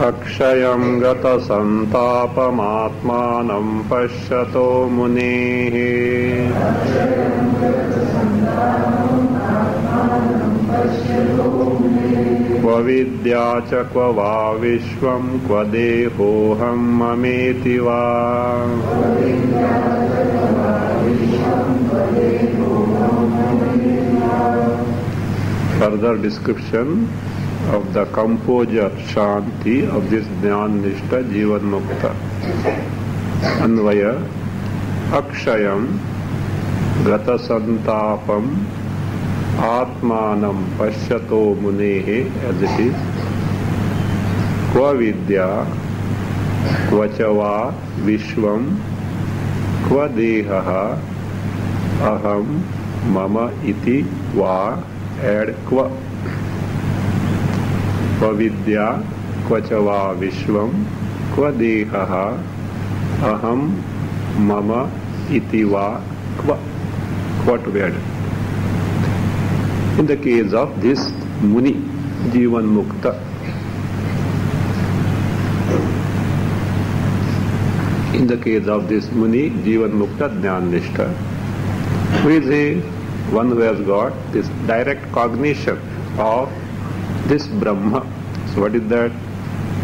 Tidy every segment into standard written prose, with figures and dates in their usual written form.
अक्षयं गतसन्तापमात्मानं पश्यतो मुनेः क्व विद्या च क्व वा विश्वं क्व देहोऽहं ममेति वा। Further description of the composure Shanti of this Jnana-nishta Jivan Mukta. Anvaya Akshayam Gata Santapam Atmanam Pashyato Munehe, as it is. Kva Vidya Kva Chava Vishvam Kva Dehaha Aham Mama Iti Va. Add Kva. Kva Vidya Kva Chava Vishvam Kva Dehaha Aham Mama Iti Va Kva. Kva to be added. In the case of this Muni, Jivan Mukta, in the case of this Muni, Jivan Mukta Jnana-nishta, who is one who has got this direct cognition of this Brahma. So what is that?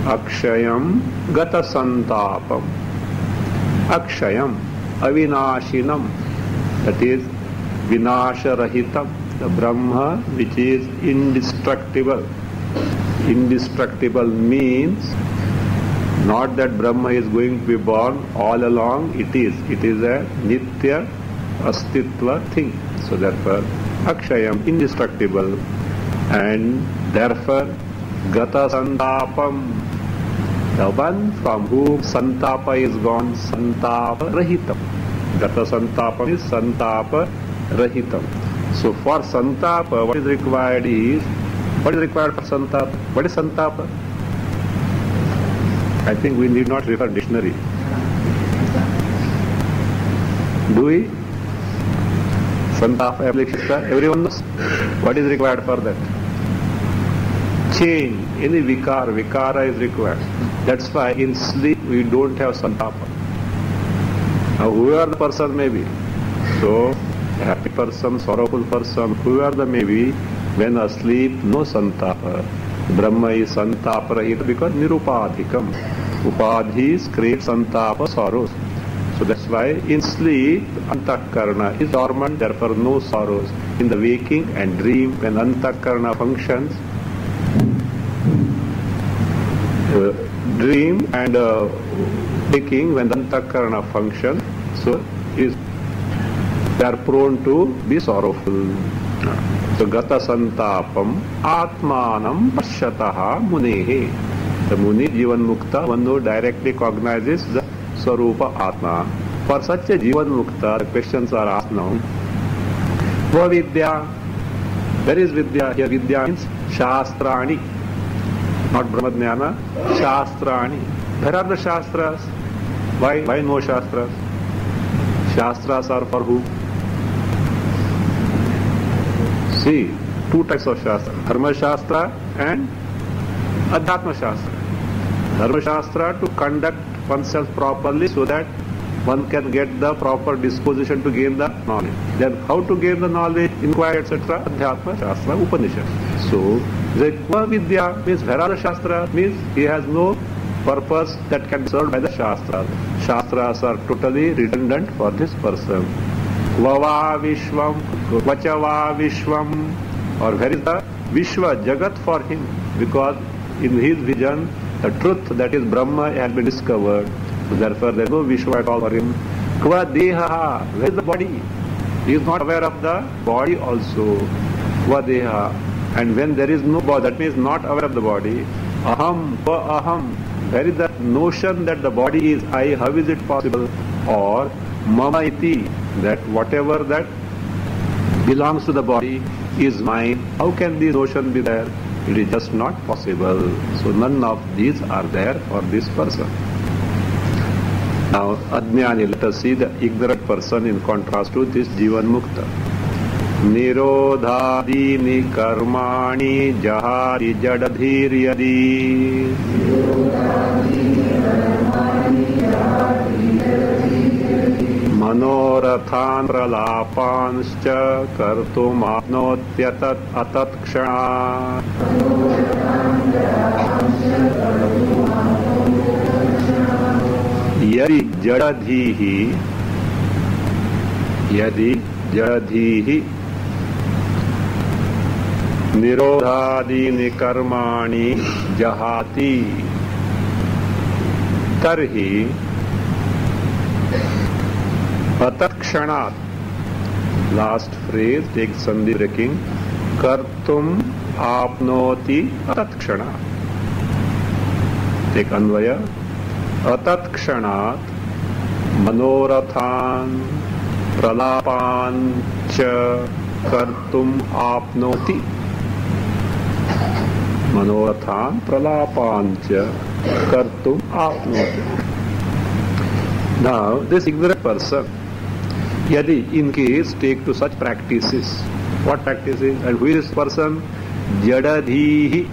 Akshayam Gata Santapam. Akshayam Avinashinam, that is Vinasharahitam, the Brahma which is indestructible. Indestructible means not that Brahma is going to be born all along, it is a Nitya Astitva thing. So therefore, Akshayam, indestructible, and therefore, Gata Santapam, the one from whom Santapa is gone, Santapa Rahitam. Gata Santapam is Santapa Rahitam. So for Santapa, what is required for Santapa? What is Santapa? I think we need not refer dictionary. Do we? Santapa application, everyone knows. What is required for that? Change, any vikara is required. That's why in sleep we don't have Santapa. Now whoever the person may be, so happy person, sorrowful person, whoever the may be, when asleep, no Santapa. Brahma is Santapa Rahita because Nirupadhikam. Upadhis create Santapa, sorrows. So that's why in sleep, Antakarana is dormant, therefore no sorrows. In the waking and dream, when Antakarana functions, dream and waking, when Antakarana functions, so they are prone to be sorrowful. So Gata Santapam Atmanam Pashyataha Munehe. The Muni, Jivan Mukta, one who directly cognizes the Swarupa Atma. For such a Jivan Mukta, the questions are asked now. What Vidya? Where is Vidya? Here Vidya means Shastrani. Not Brahmadhyana, Shastrani. Where are the Shastras? Why no Shastras? Shastras are for who? See, two types of Shastra. Dharma Shastra and Adhyatma Shastra. Dharma Shastra to conduct oneself properly so that one can get the proper disposition to gain the knowledge. Then how to gain the knowledge, inquiry, etc. Adhyatma Shastra, Upanishad. So, the Vidya means where are the Shastras? Means he has no purpose that can be served by the Shastras. Shastras are totally redundant for this person. Vava Vishwam, Vachava Vishwam, or where is the Vishwa, Jagat for him? Because in his vision, the truth that is Brahma has been discovered. So therefore, there is no Vishwa at all for him. Kva Deha, where is the body? He is not aware of the body also. Kva Deha. And when there is no body, that means not aware of the body. Aham, Kva Aham. Where is that notion that the body is I? How is it possible? Or Mama Iti, that whatever that belongs to the body is mine. How can this notion be there? It is just not possible. So none of these are there for this person. Now, Adnyani, let us see the ignorant person in contrast to this Jivan Mukta. Nirodhadini karmani jahari jadadhir yadi. Manorathan pralapanscha kartum apnotyatat atatkshanat. Yadi jadadhihi nirodhadini karmani jahati tarhi atatkshanat. Last phrase takes sandhi breaking. Kartum apnoti atatkshanat. Take anvaya. Atatkshanat manorathan pralapan cha kartum apnoti. Manorathan pralapan cha kartum apnoti. Now, this ignorant person, yadi in case take to such practices, what practices? And who is this person? Jadadhihi.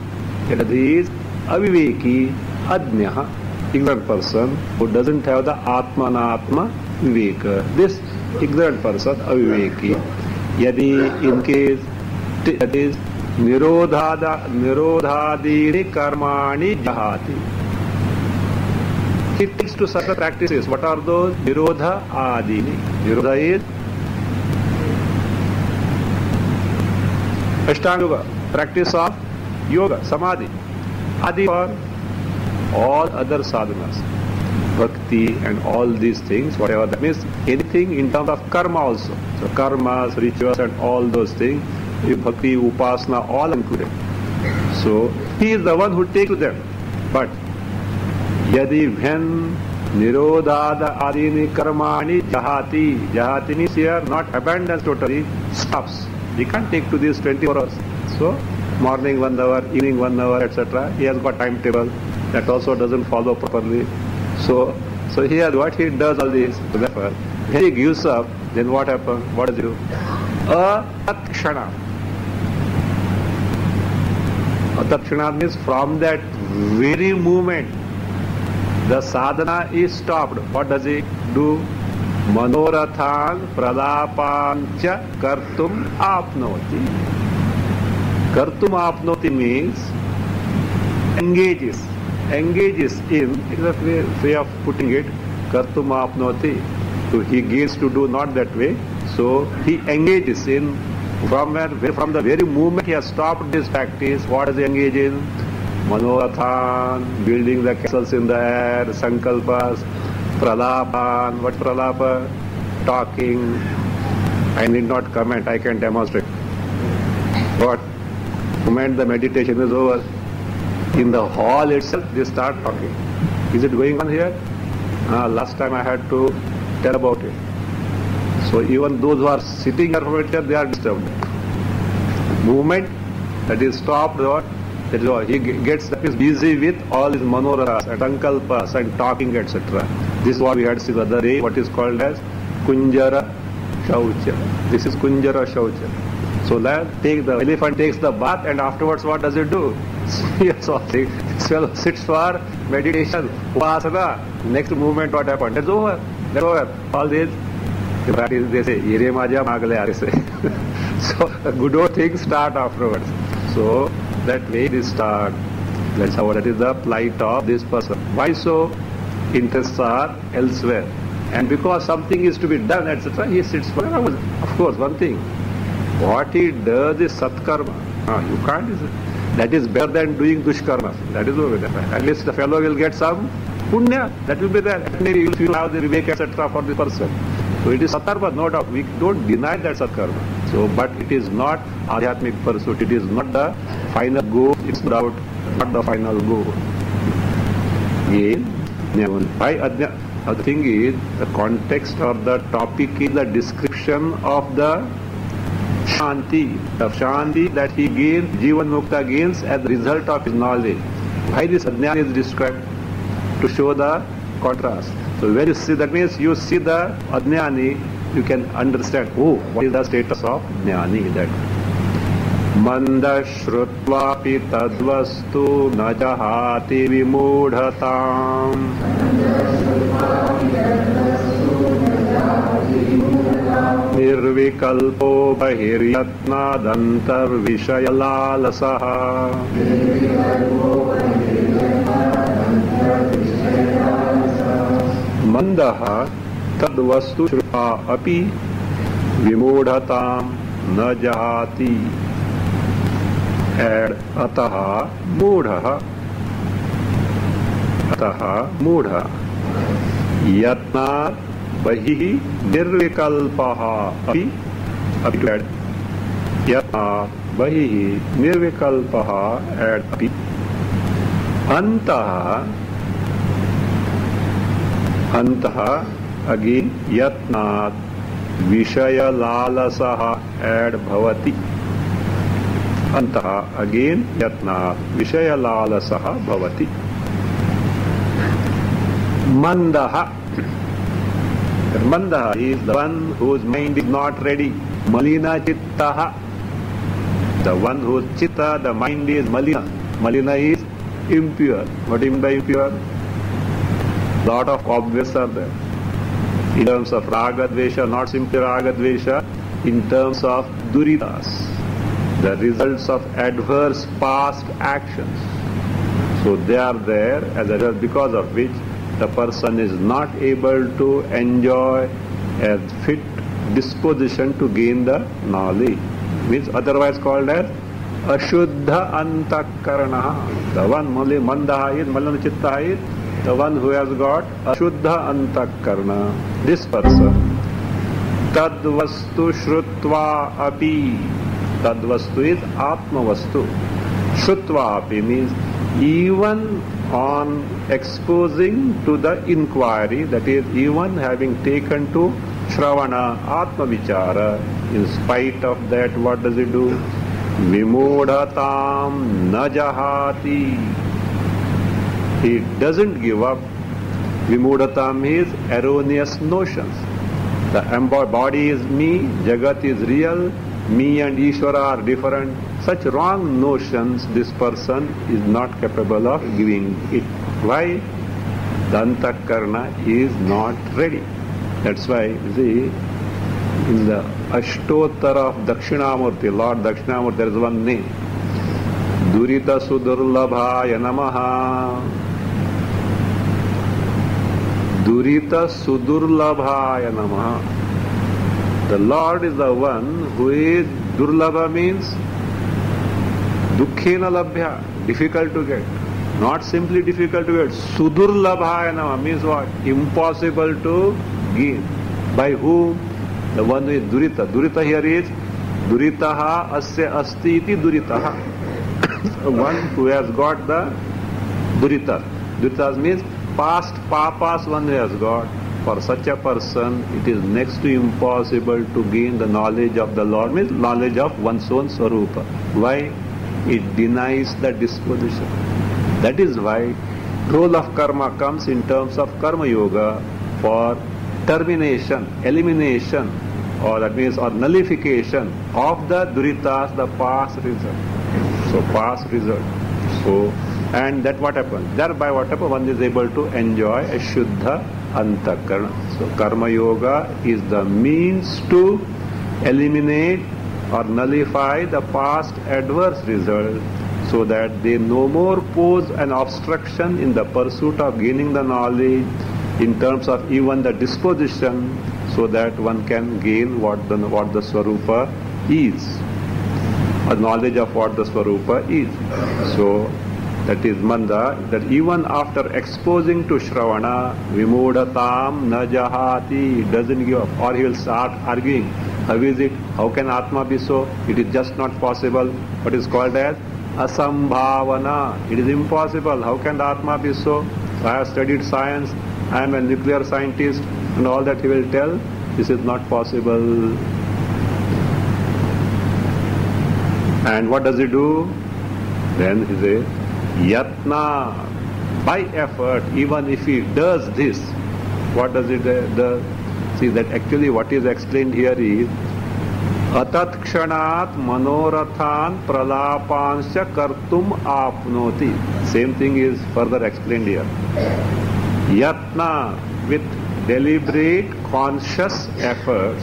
Jadadhi is aviveki adnyaha. Ignorant person who doesn't have the Atmanatma Viveka. This ignorant person, aviveki. Yadi in case, that is, nirodhadini karmani jahati. He takes to such practices. What are those? Nirodha adini. Nirodha is Ashtanga Yoga, practice of yoga, samadhi. Adi for all other sadhanas. bhakti and all these things, whatever that means, anything in terms of karma also. So karmas, rituals and all those things, bhakti, upasana, all included. So he is the one who takes to them. But yadi when nirodhada adini karmani jahati, jahati means here not abandons totally, stops. He can't take to these 24 hours. So morning 1 hour, evening 1 hour, etc. He has got timetable. That also doesn't follow properly. So here what he does all this. Therefore, when he gives up, then what happens? What does he do? Atakshana. Atakshana means from that very moment, the sadhana is stopped. What does he do? Manorathan pralapancha kartum apnoti. Kartum apnoti means engages in, it is a way of putting it, kartum apnoti. So he gains to do not that way. So he engages in, from the very moment he has stopped this practice, what does he engage in? Manorathan, building the castles in the air, sankalpas, pralapan. What pralapa? Talking. I need not comment, I can demonstrate. What? The moment the meditation is over, in the hall itself they start talking. Is it going on here? Last time I had to tell about it. So even those who are sitting here for it, they are disturbed. Movement that is stopped, that is all. He gets busy with all his manorathas and sankalpas and talking, etc. This is what we had seen the other day, what is called as Kunjara Shaucha. This is Kunjara Shaucha. So the elephant takes the bath and afterwards what does it do? Yes, this fellow sits for meditation, upasana. Next movement what happened? It's over. They're over. All this, they say, Yere maja magle aare se. So good old things start afterwards. So that way they start. That's how that is the plight of this person. Why so? Interests are elsewhere. And because something is to be done, etc., he sits for hours. Of course, one thing. What he does is satkarma. You can't. That is better than doing dushkarma. That is over there. At least the fellow will get some punya. That will be there. And maybe you will have the vivek, etc. for the person. So it is satkarma, no doubt. We don't deny that satkarma. So, but it is not adhyatmic pursuit. It is not the final goal. It's not the final goal. The thing is, the context or the topic is the description of the Shanti. The Shanti that he gains, Jivan Mukta gains as a result of his knowledge. Why this Ajnana is described? To show the contrast. So when you see, that means you see the Ajnani, you can understand, what is the status of Jnani, that Manda Shrutvapi Tadvastu Najahati Vimudhatam Nirvikalpo Bahiryatna Dantar Vishayalalasaha Mandaha Tadvastu Shruva Api Vimudhatam Najahati. Add Ataha Mudha. Ataha Mudha. Yatna Bahihi Nirvikalpaha Api. Api to add. Yatna Bahihi Nirvikalpaha add Api. Antaha. Antaha again Yatna Vishaya Lalasaha add Bhavati. Antaha again Yatna Vishaya Lalasaha Bhavati. Mandaha. Mandaha is the one whose mind is not ready. Malina Chittaha. The one whose chitta, the mind is Malina. Malina is impure. What do you mean by impure? Lot of obvious are there. In terms of Raga Dvesha, not simply Raga Dvesha, in terms of Duridas, the results of adverse past actions. So they are there as a result, because of which the person is not able to enjoy a fit disposition to gain the knowledge. Means otherwise called as Ashuddha Antakarana. The one Mandaha is, Malana Chitta is the one who has got Ashuddha Antakarna, this person, Tadvastu Shrutva Api. Tadvastu is Atma Vastu. Shrutva Api means even on exposing to the inquiry, that is, even having taken to Shravana, Atma Vichara, in spite of that, what does it do? Vimodhatam najahati. He doesn't give up. Vimodhatam is erroneous notions. The body is me, Jagat is real, me and Ishvara are different. Such wrong notions this person is not capable of giving it. Why? The Antakarna is not ready. That's why, see, in the Ashtottara of Dakshinamurti, Lord Dakshinamurti, there is one name. Durita Sudurlabhaya Namaha. Durita Sudurlabhaya Namaha. The Lord is the one who is Durlabha means Dukkhena Labhya, difficult to get. Not simply difficult to get. Sudurlabhaya Namaha means what? Impossible to gain. By whom? The one who is Durita. Durita here is Duritaha Asya Asti iti Duritaha. One who has got the Durita. Durita means past papas one who has got. For such a person, it is next to impossible to gain the knowledge of the Lord, means knowledge of one's own Swarupa. Why? It denies the disposition. That is why role of karma comes in terms of karma yoga for termination, elimination, or that means or nullification of the duritas, the past result. So past result. So, and that what happens? Thereby what happens? One is able to enjoy a Shuddha Antakarna. So karma yoga is the means to eliminate or nullify the past adverse result, so that they no more pose an obstruction in the pursuit of gaining the knowledge in terms of even the disposition, so that one can gain what the Swarupa is, a knowledge of what the Swarupa is. So that is Manda, that even after exposing to Shravana, Vimodhatam najahati, doesn't give up, or he will start arguing. How is it? How can Atma be so? It is just not possible. What is called as Asambhavana. It is impossible. How can the Atma be so? I have studied science, I am a nuclear scientist, and all that he will tell, this is not possible. And what does he do? Then he says, Yatna, by effort, even if he does this, what does it do? See, that actually what is explained here is Atat kshanat manorathan pralapansya kartum apnoti. Same thing is further explained here. Yatna, with deliberate conscious efforts,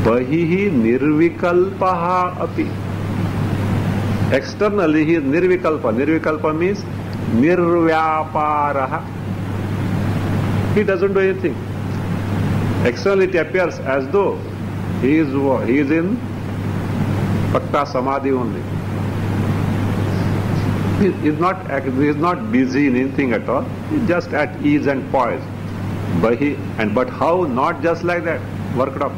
bahihi nirvikalpaha api. Externally he is nirvikalpa. Nirvikalpa means nirvyaparaha. He doesn't do anything. Externally it appears as though he is in Pakka Samadhi only. He is not busy in anything at all. He is just at ease and poise. But how? Not just like that. Worked up.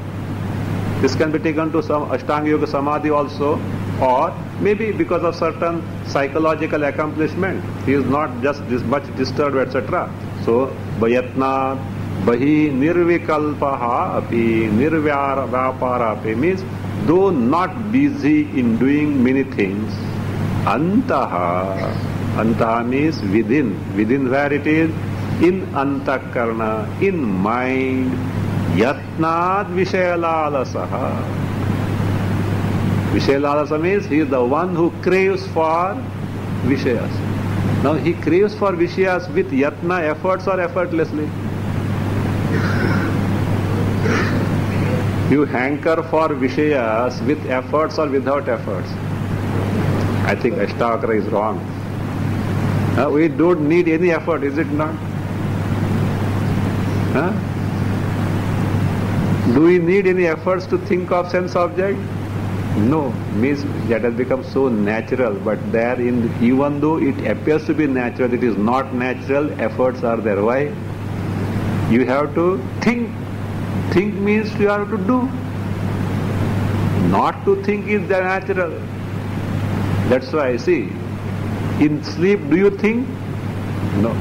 This can be taken to some Ashtanga Yoga Samadhi also, or maybe because of certain psychological accomplishment. He is not just this much disturbed, etc. So, Bayatna, Bahi nirvikalpaha api nirvyapara api means though not busy in doing many things, antaha means within where it is, in antakarna, in mind, yatnad vishayalalasaha. Vishayalalasa means he is the one who craves for vishayas. Now he craves for vishayas with yatna, efforts or effortlessly. You hanker for Vishayas with efforts or without efforts. I think Ashtavakra is wrong. We don't need any effort, is it not? Do we need any efforts to think of sense object? No, means that has become so natural, but there even though it appears to be natural, it is not natural, efforts are there. Why? You have to think. Think means you have to do. Not to think is the natural. That's why I see, in sleep do you think? No.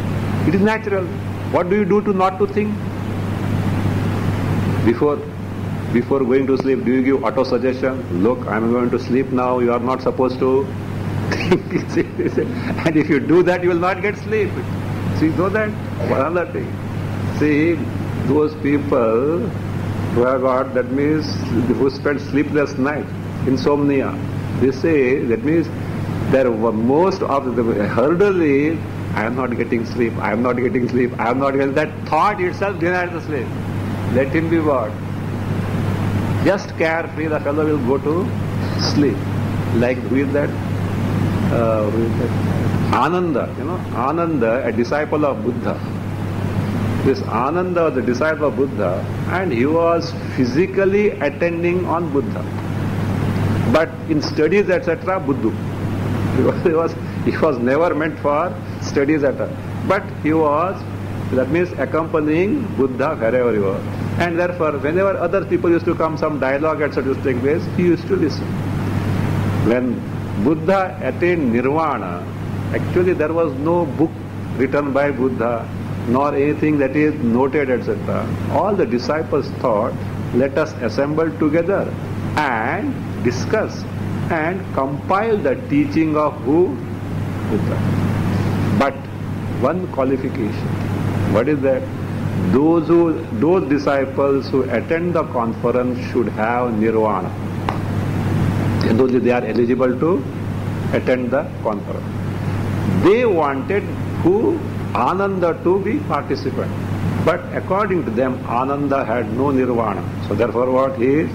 It is natural. What do you do to not to think? Before going to sleep, do you give auto-suggestion? Look, I am going to sleep now, you are not supposed to think. And if you do that, you will not get sleep. See, know that? Another thing. See, those people who have got, that means who spend sleepless night, insomnia, they say, that means their most of the hurdle is, I am not getting sleep, I am not getting sleep, I am not getting, that thought itself denies the sleep. Let him be what? Just carefree, the fellow will go to sleep. Like who is that? Ananda, Ananda, a disciple of Buddha. This Ananda was a disciple of Buddha, and he was physically attending on Buddha. But in studies, etc., Buddha. He was never meant for studies at all. But he was, that means accompanying Buddha wherever he was. And therefore, whenever other people used to come, some dialogue, etc., used to take place, he used to listen. When Buddha attained Nirvana, actually there was no book written by Buddha, nor anything that is noted, etc. All the disciples thought, let us assemble together and discuss and compile the teaching of who? Buddha. But one qualification. What is that? Those disciples who attend the conference should have nirvana. And only they are eligible to attend the conference. They wanted who? Ananda to be participant. But according to them, Ananda had no nirvana. So therefore what? He is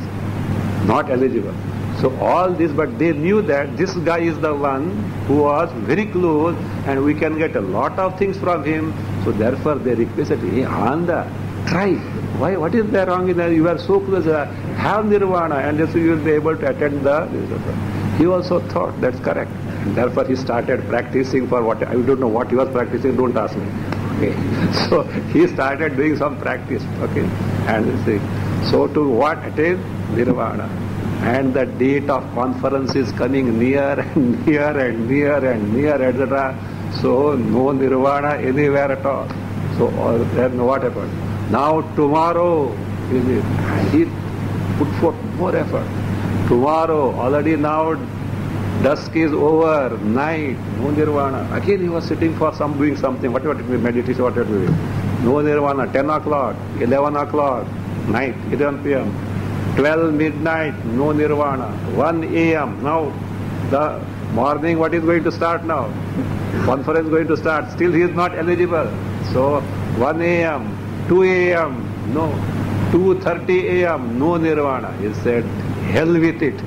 not eligible. So all this, but they knew that this guy is the one who was very close and we can get a lot of things from him. So therefore they requested, hey Ananda, try. Why? What is there wrong in that? You are so close. Have nirvana and so you will be able to attend the... He also thought that's correct. And therefore he started practicing for what... I don't know what he was practicing, don't ask me. Okay. So he started doing some practice. Okay. And see, so to what? Attain nirvana. And the date of conference is coming near and near and near and near, etc. So no nirvana anywhere at all. So then what happened? Now tomorrow is it? And he put forth more effort. Tomorrow, already now dusk is over, night, no nirvana. Again he was sitting for doing something, whatever it may be, meditation, whatever it may be. No nirvana, 10 o'clock, 11 o'clock, night, 11 p.m. 12 midnight, no nirvana. 1 a.m. Now, the morning, what is going to start now? Conference going to start. Still he is not eligible. So, 1 a.m., 2 a.m., no. 2:30 a.m., no nirvana. He said, hell with it.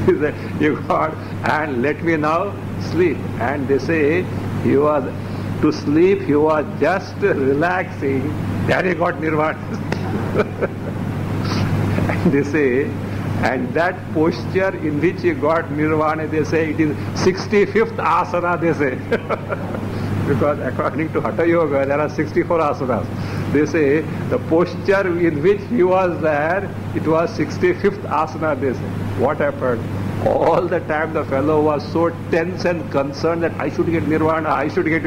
He said, you got, and let me now sleep. And they say, he was, to sleep, he was just relaxing. Then he got nirvana. And they say, and that posture in which he got nirvana, they say it is 65th asana, they say. Because according to Hatha Yoga, there are 64 asanas. They say the posture in which he was there, it was 65th asana, they say. What happened? All the time the fellow was so tense and concerned that I should get nirvana, I should get...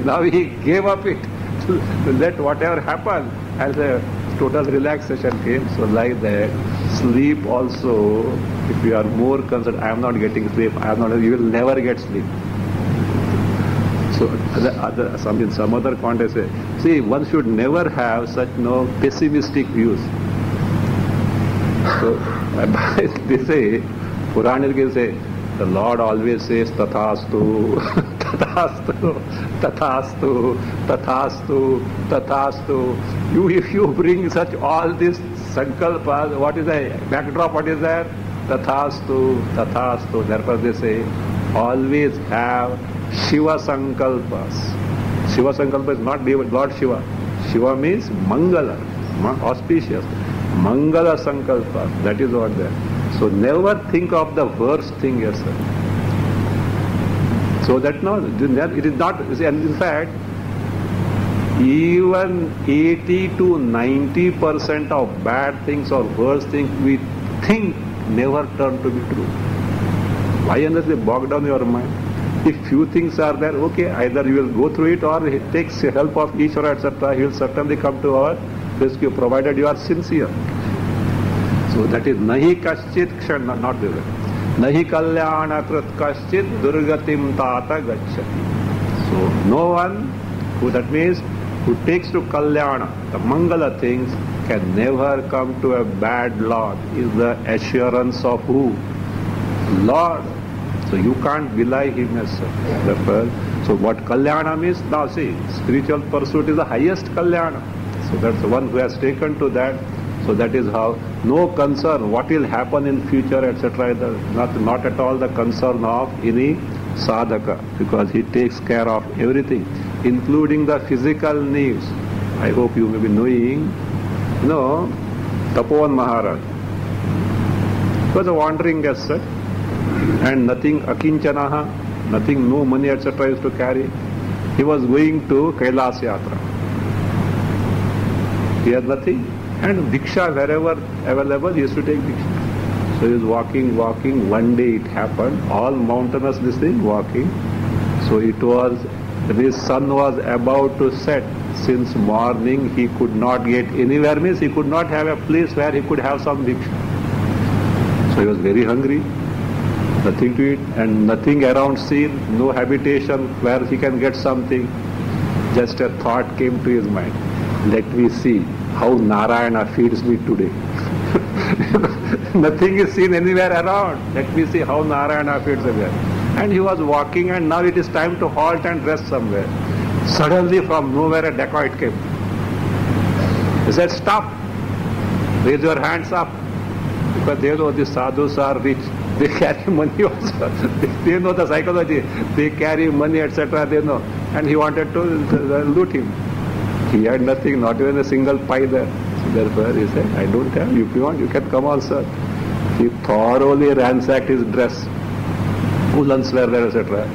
Now he gave up it to let whatever happen, as a total relaxation came. So like that, sleep also, if you are more concerned, I am not getting sleep, I am not, you will never get sleep. So in some other context, see, one should never have such pessimistic views. So they say, Puranic say, the Lord always says, Tathastu, Tathastu, Tathastu, Tathastu, Tathastu. If you bring such all this sankalpas, what is the backdrop, what is there? Tathastu, Tathastu. Therefore they say, always have Shiva Sankalpas. Shiva Sankalpa is not Lord Shiva. Shiva means Mangala, auspicious. Mangala Sankalpa, that is what there. So never think of the worst thing, yes sir. So that no, it is not, and in fact, even 80 to 90% of bad things or worse things we think never turn to be true. Why unless they bog down your mind? If few things are there, okay, either you will go through it or it takes help of Ishvara, etc. He will certainly come to our rescue, provided you are sincere. So that is nahi kaschit kshan, not this. Nahi kalyana krit kaschit durgatim tata gacchati. So no one who, that means who takes to kalyana, the mangala things, can never come to a bad lot, is the assurance of who? Lord. So you can't belie him as such. So what kalyana means? Now see, spiritual pursuit is the highest kalyana. So that's the one who has taken to that. So that is how, no concern what will happen in future, etc. Not at all the concern of any sadhaka, because he takes care of everything, including the physical needs. I hope you may be knowing, Tapovan Maharaj was a wandering as such, and nothing, akinchanaha, nothing, no money, etc. used to carry. He was going to Kailas Yatra. He had nothing, and Diksha wherever available, he used to take Diksha. So he was walking. One day it happened, all mountainous this thing, walking. So it was, his sun was about to set. Since morning he could not get anywhere, means he could not have a place where he could have some Diksha. So he was very hungry, nothing to eat, and nothing around scene, no habitation where he can get something. Just a thought came to his mind. Let me see how Narayana feeds me today. Nothing is seen anywhere around. Let me see how Narayana feeds me. And he was walking, and now it is time to halt and rest somewhere. Suddenly from nowhere a dacoit came. He said, stop, raise your hands up. Because they know the sadhus are rich. They carry money also. They know the psychology. They carry money, etc. They know. And he wanted to loot him. He had nothing, not even a single pie there. So therefore he said, I don't have. If you want, you can come on, sir. He thoroughly ransacked his dress. Woolens were there, etc.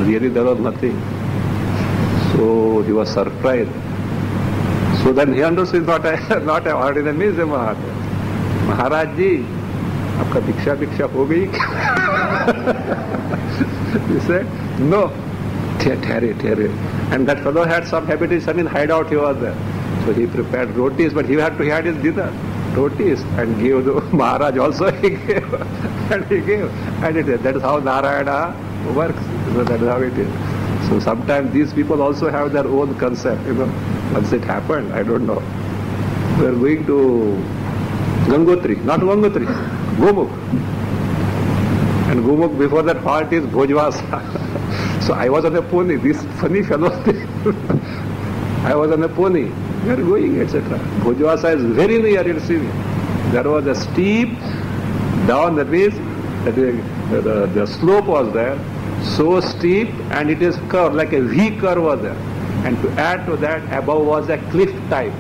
Really there was nothing. So he was surprised. So then he understood not a ordinary means a Maharaj. Maharaj ji, आपका भिक्षा हो गई? He said, no. ठहरे. And that fellow had some habitation, hideout he was there. So he prepared rotis, but he had his dinner. Rotis, and gave the Maharaj also he gave. And that is how Narayana works. So that is how it is. So sometimes these people also have their own concept, Once it happened, I don't know. We are going to Gangotri, not Gangotri, Gomukh. And Gomukh, before that part is Bhojwasa. So I was on a pony, this funny fellow thing. I was on a pony, we are going, etc. Bhojwasa is very near, you see. There was a steep down, that means the slope was there, so steep, and it is curved, like a V curve was there. And to add to that, above was a cliff type.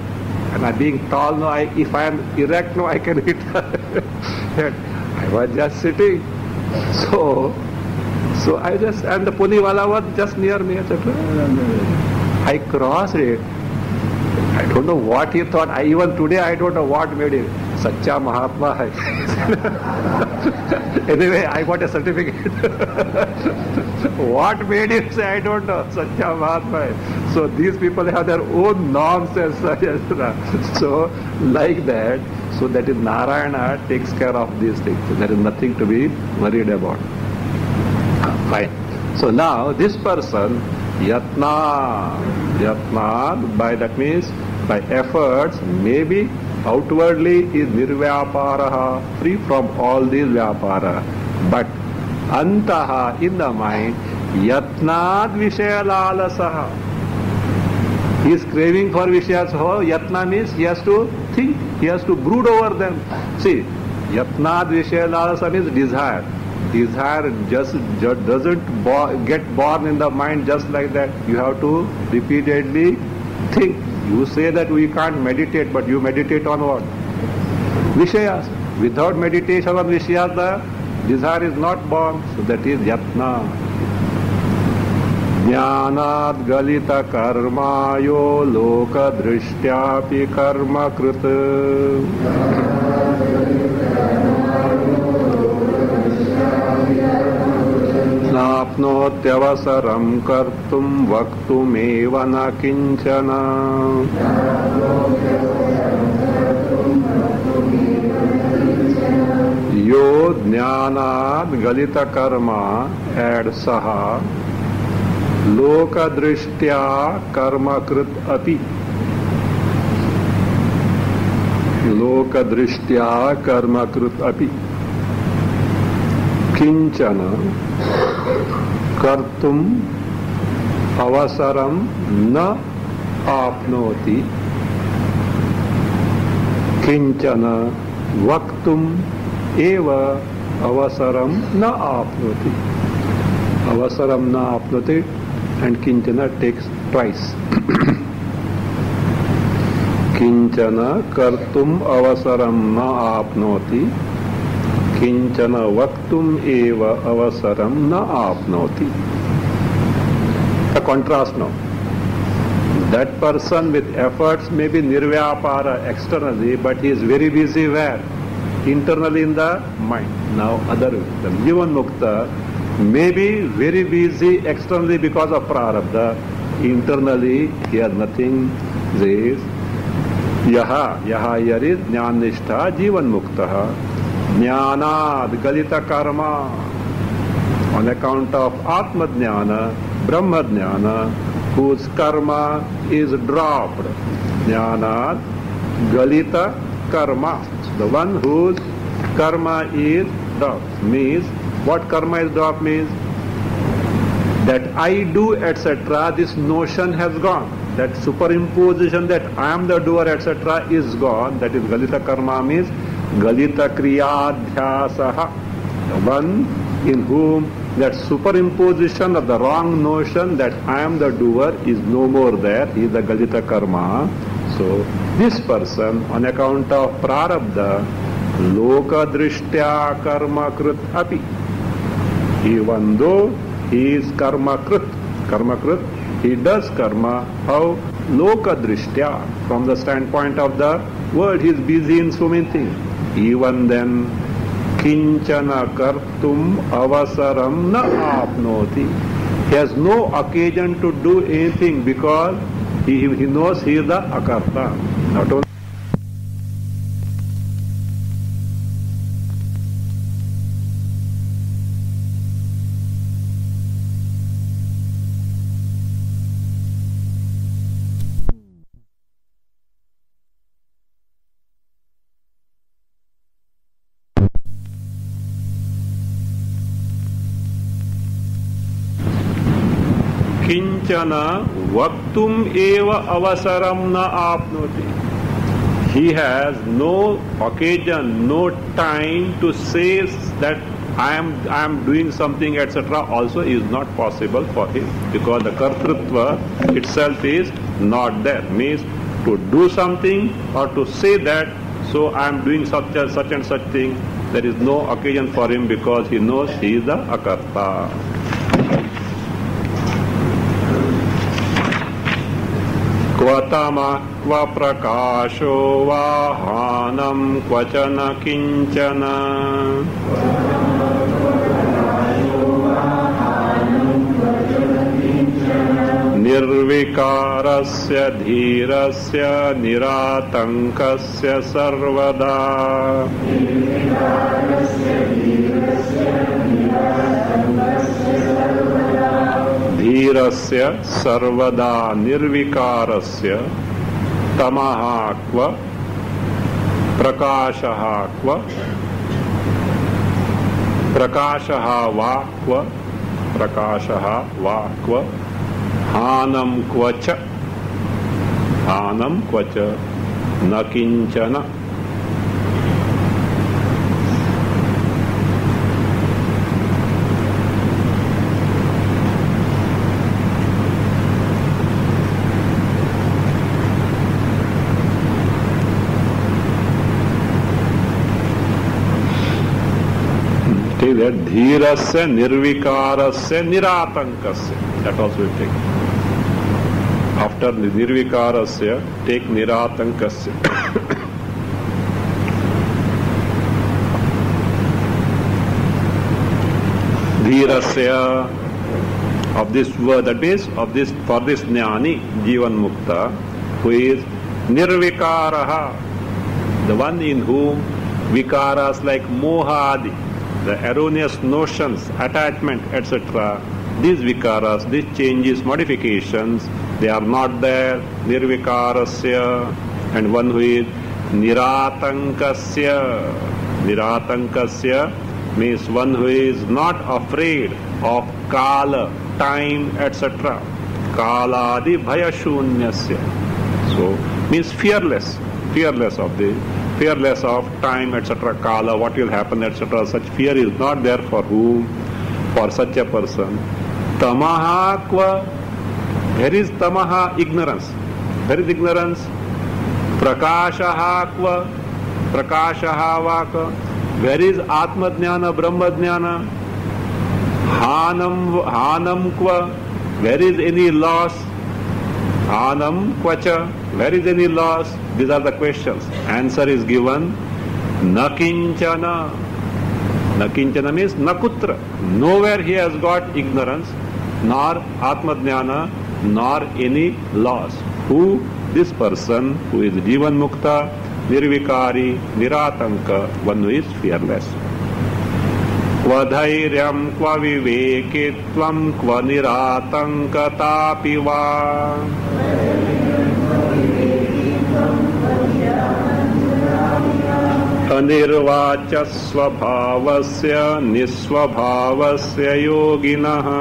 And I being tall now, if I am erect now, I can hit her. I was just sitting. So and the pony wala was just near me, etc. I crossed it. I don't know what he thought. Even today I don't know what made him. Sacha Mahatma hai. Anyway, I got a certificate. What made him say, I don't know. Sacha Mahatma hai. So these people have their own norms as such. So like that, so that is Narayana takes care of these things. So there is nothing to be worried about. Fine. So now this person, yatna, by that means by efforts, maybe outwardly is nirvyaparaha, free from all these vyapara. But antaha, in the mind, yatnad vishayalalasaha. He is craving for vishayas. Yatna means he has to think, he has to brood over them. See, yatnad vishayalalasaha means desire. Desire just doesn't get born in the mind just like that. You have to repeatedly think. You say that we can't meditate, but you meditate on what? Vishayas. Without meditation on Vishayas, the desire is not born. So that is yatna. Jnanat galita karmayo loka drishtyapi karma krita. Napnotyavasaram kartum vaktumeva na kinchana. Yo jnanat galita karma ad saha loka drishtya karma krit api. Loka drishtya karma krit api. Kinchana kartum avasaram na apnoti. Kinchana vaktum eva avasaram na apnoti. Avasaram na apnoti and kinchana takes twice. Kinchana kartum avasaram na apnoti. Kinchana vaktum eva avasaram na apnoti. A contrast now. That person with efforts may be nirvyapara externally, but he is very busy where? Internally in the mind. Now other, the Jivan Mukta may be very busy externally because of prarabdha. Internally he has nothing. This yaha here is jnannishtha Jivan Muktaha. Jnanad galita karma, on account of Atma Jnana, Brahma Jnana, whose karma is dropped. Jnanad galita karma, the one whose karma is dropped. Means, what karma is dropped means? That I do, etc., this notion has gone. That superimposition that I am the doer, etc., is gone. That is galita karma means galita kriyadhyasaha. The one in whom that superimposition of the wrong notion that I am the doer is no more there. He is the galita karma. So this person, on account of prarabdha, loka drishtya karma krit api. Even though he is karma krit, he does karma. How? Loka drishtya. From the standpoint of the world, he is busy in so many things. Even then, kinchana kartum avasaram na apnoti. He has no occasion to do anything because he knows he is the akarta. Not only kinchana vaktum eva avasaram na apnoti. He has no occasion, no time to say that I am doing something, etc. also is not possible for him, because the kartrutva itself is not there. Means to do something or to say that, so I am doing such and such thing, there is no occasion for him because he knows he is the akarta. Kvatama kva prakasho vahanam kvachana kinchana. Nirvikarasya dhirasya niratankasya sarvada. Dhirasya sarvada nirvikarasya tamaha kva prakashaha kva prakashaha va kva hanam kvacha nakinchana. Take that dhirasya nirvikarasya niratangasya. That also will take. After the nirvikarasya, take niratangasya. Dhirasya, of this word, that is, of this, for this jnani, Jivan Mukta, who is nirvikaraha, the one in whom vikaras like moha adi, the erroneous notions, attachment, etc., these vikaras, these changes, modifications, they are not there. Nirvikarasya, and one who is niratankasya. Niratankasya means one who is not afraid of kala, time, etc. Kaladi bhayashunyasya. So means fearless of time, etc. Kala, what will happen, etc. Such fear is not there for whom? For such a person. Tamaha kwa. Where is tamaha? Ignorance. Where is ignorance? Prakashaha kwa. Prakashaha vaka. Where is Atma Jnana, Brahma Jnana? Hanam kwa. Where is any loss? Hanam kvacha. Where is any loss? These are the questions. Answer is given. Nakinchana. Nakinchana means nakutra. Nowhere he has got ignorance, nor Atma Jnana, nor any loss. Who? This person who is Jivan Mukta, Nirvikari, Niratanka, one who is fearless. Kva dhairyam, kva vivekitvam, kva niratankatapi va. Anirvacha svabhavasya nisvabhavasya yoginaha.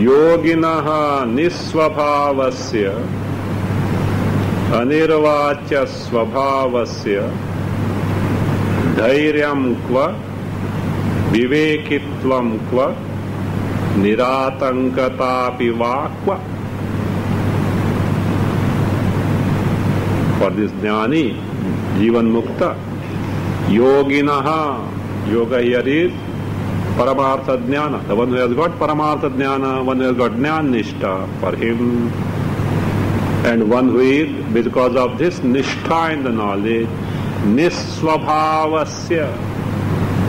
Yoginaha nisvabhavasya anirvacha svabhavasya dhairyam kva vivekitvam kva niratankatapi va kva. For this jnani, Jivan Mukta, Yoginaha, yoga here is Paramartha Jnana, the one who has got Paramartha Jnana, one who has got Jnana Nishtha for him, and one who is, because of this Nishtha in the knowledge, Nisvabhavasya.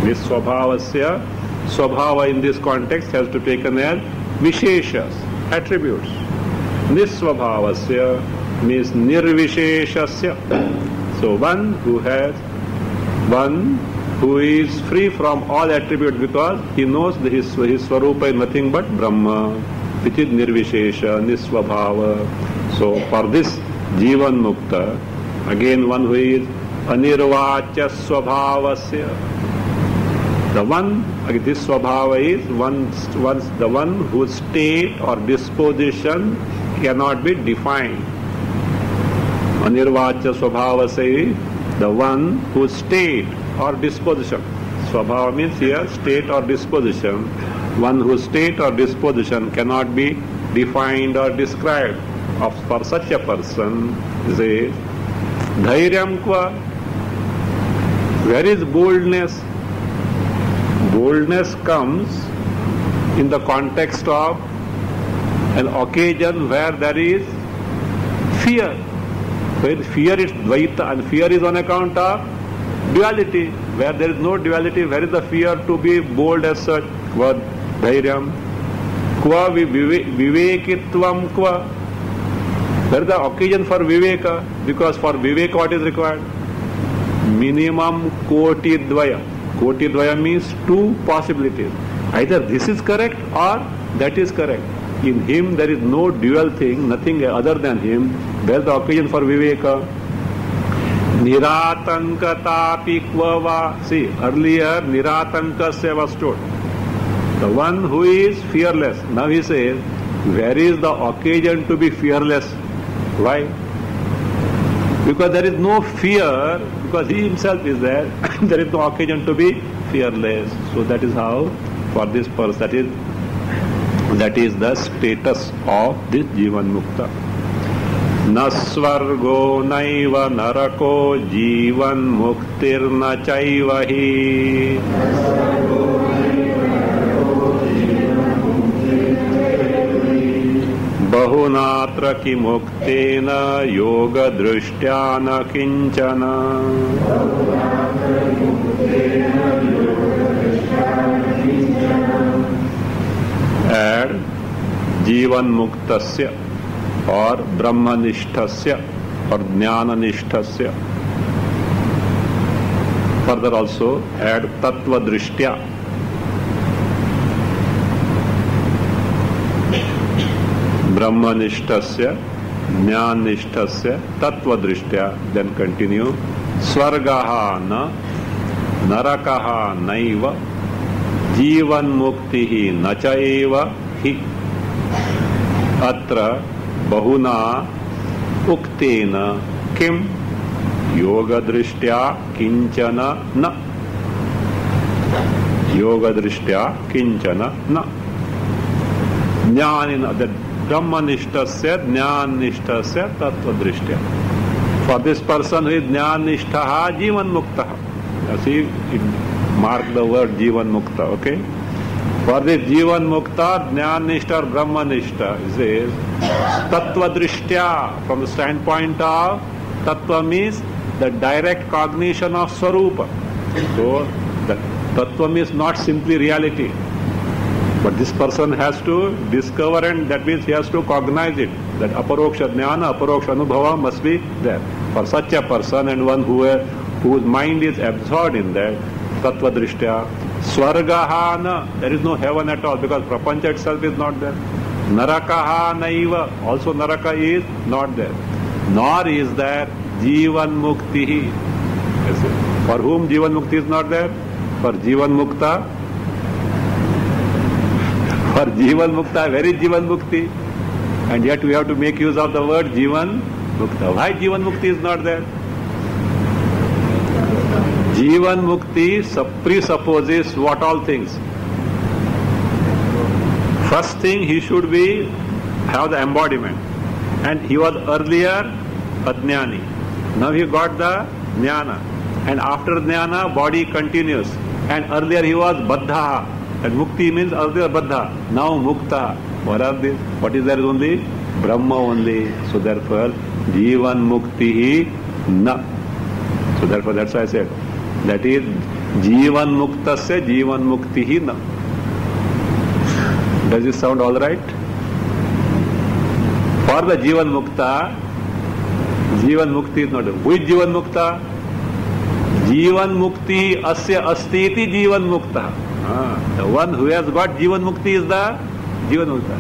Nisvabhavasya, Swabhava in this context has to take an as Visheshas, attributes. Nisvabhavasya means nirvisheshasya. So one who is free from all attributes because he knows that his swarupa is nothing but Brahma, which is nirvishesha, nisvabhava. So for this Jivan Mukta, again one who is anirvacha swabhavasya. The one, this swabhava is the one whose state or disposition cannot be defined. Anirvacha swabhava say the one whose state or disposition. Swabhava means here state or disposition. One whose state or disposition cannot be defined or described. For such a person, say, dhairyam kva. Where is boldness? Boldness comes in the context of an occasion where there is fear. Where fear is dvaita, and fear is on account of duality. Where there is no duality, where is the fear to be bold as such? Kva dhairyam. Kva vivekitvam kva. Where is the occasion for viveka? Because for viveka what is required? Minimum koti dvaya. Koti dvaya means two possibilities. Either this is correct or that is correct. In him there is no dual thing, nothing other than him. Where is the occasion for viveka? Niratankatapi kvava. See, earlier Niratankasya was told. The one who is fearless. Now he says, where is the occasion to be fearless? Why? Because there is no fear, because he himself is there, there is no occasion to be fearless. So that is how, for this person, that is the status of this Jivan Mukta. न स्वर्गो नैव नरको जीवन मुक्तिर्न चैव हि बहुनात्र किमुक्तेन योग दृष्ट्या न किंचन। Add जीवन मुक्तस्य और ब्रह्मनिष्ठस्य और ज्ञाननिष्ठस्य। फर्दर ऑल्सो एड तत्व दृष्ट्या। ब्रह्मनिष्ठस्य ज्ञाननिष्ठस्य तत्व दृष्ट्या। Then continue. स्वर्गः न नरकः नैव जीवन मुक्तिः न च एव हि अत्र बहुना उक्तेन किम योग दृष्ट्या किंचन न। योग दृष्ट्या किंचन न। ज्ञान ब्रह्मनिष्ठस्य ज्ञाननिष्ठस्य तत्व दृष्ट्या। For this person who is ज्ञाननिष्ठः जीवन मुक्तः। See, mark the word जीवन मुक्त. Okay. For this जीवन मुक्त, ज्ञान निष्ठा और ब्रह्म निष्ठा is tattva drishtya. From the standpoint of tattva means the direct cognition of swarupa. So the tattva means not simply reality, but this person has to discover, and that means he has to cognize it. That aparoksha jnana, aparoksha anubhava must be there for such a person, and one whose mind is absorbed in that. Tattva drishtya. Swargaha na, there is no heaven at all because prapancha itself is not there. Narakaha naiva, also naraka is not there. Nor is there Jivan Mukti. For whom Jivan Mukti is not there? For Jivan Mukta. For Jivan Mukta, where is Jivan Mukti? And yet we have to make use of the word Jivan Mukta. Why Jivan Mukti is not there? Jivan Mukti presupposes what all things? First thing, he should have the embodiment. And he was earlier Ajnani. Now he got the Jnana. And after Jnana, body continues. And earlier he was Baddha. And Mukti means earlier Baddha. Now Mukta. What are these? What is there? Only Brahma only. So therefore, Jivan Mukti na. So therefore, that's why I said. That is Jivan Muktasya Jivan Mukti na. Does it sound all right? For the Jivan Mukta, Jivan Mukti is not. Who is Jivan Mukta? Jivan Mukti Asya Astiti Jivan Mukta. The one who has got Jivan Mukti is the Jivan Mukta.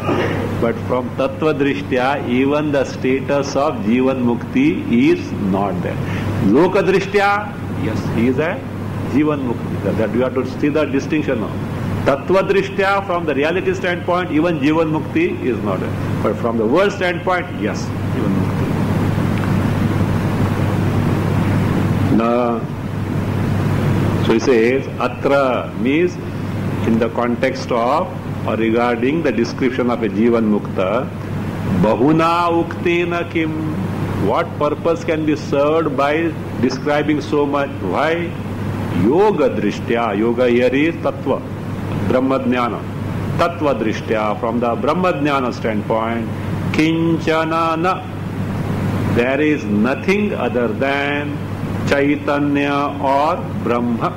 But from Tattva Drishtya, even the status of Jivan Mukti is not there. Loka Drishtya, yes, he is a Jivan Mukti. That you have to see the distinction now. Tattva Drishtya, from the reality standpoint, even Jivan Mukti is not there. But from the world standpoint, yes, Jivan Mukti. Now, so he says, Atra means in the context of or regarding the description of a Jivan Mukta, Bahuna Uktena Kim. What purpose can be served by describing so much? Why? Yoga Drishtya. Yoga here is Tattva, Brahma Jnana. Tattva Drishtya, from the Brahma Jnana standpoint, Kinchana na. There is nothing other than Chaitanya or Brahma.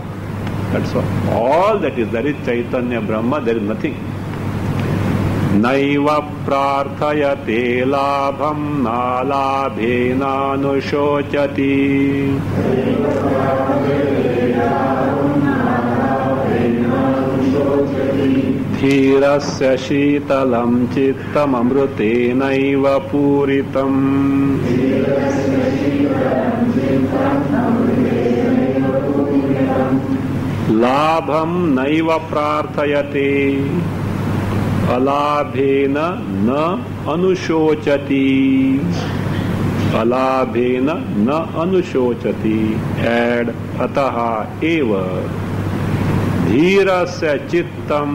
That's all. All that is, there is Chaitanya, Brahma, there is nothing. Naiva prarthayate labham nalabhena nushochati. Dhirasya shitalam chittam amrutenaiva puritam. Labham naiva prarthayate. Alabhena na anushochati. Alabhena na anushochati. Add ataha eva. Dhirasya chittam